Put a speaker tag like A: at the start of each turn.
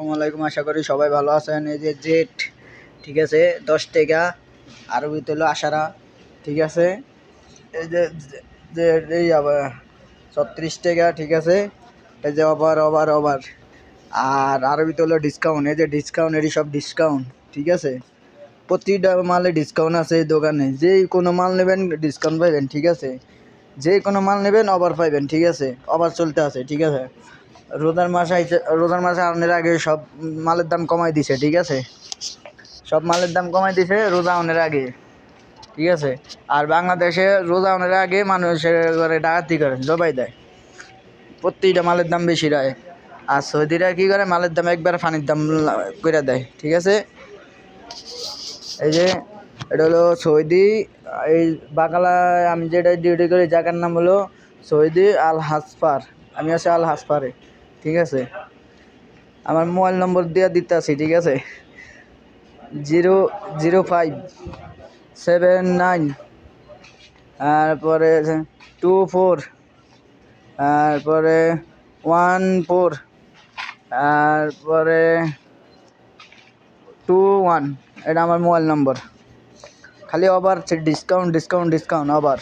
A: আসসালামু আলাইকুম, আশা করি সবাই ভালো আছেন। এই যে জেট, ঠিক আছে, 10 টাকা। আরবিতে হলো আশারা, ঠিক আছে। এই যে এই আবার 36 টাকা, ঠিক আছে। এই যে ওভার ওভার ওভার। আর আরবিতে হলো ডিসকাউন্ট, এই যে ডিসকাউন্ট, এরই সব ডিসকাউন্ট, ঠিক আছে। প্রতিটা মালে ডিসকাউন্ট আছে এই দোকানে। যেই কোনো মাল নেবেন ডিসকাউন্ট পাইবেন, ঠিক আছে। যে কোনো মাল নেবেন অফার পাইবেন, ঠিক আছে। অফার চলতে আছে, ঠিক আছে। রোজার মাসে আনার আগে সব মালের দাম কমাই দিছে, ঠিক আছে। সব মালের দাম কমাই দিছে রোজা আনার আগে, ঠিক আছে। আর বাংলাদেশে রোজা আনার আগে মানুষের ঘরে ডাকাতি করে, জবাই দেয়। প্রত্যেকটা মালের দাম বেশি রায়। আর সৌদিরা কী করে, মালের দাম একবার পানির দাম করে দেয়, ঠিক আছে। এই যে এটা হলো সৌদি, এই বাকালায় আমি যেটা ডিউটি করি জায়গার নাম হলো সৌদি আল হাসপার। আমি আছি আল হাসপারে, ঠিক আছে। আমার মোবাইল নম্বর দিয়ে দিতে আছি, ঠিক আছে। 00579, তারপরে 24, তারপরে 14, তারপরে 21। এটা আমার মোবাইল নম্বর। খালি আবার ডিসকাউন্ট ডিসকাউন্ট ডিসকাউন্ট আবার।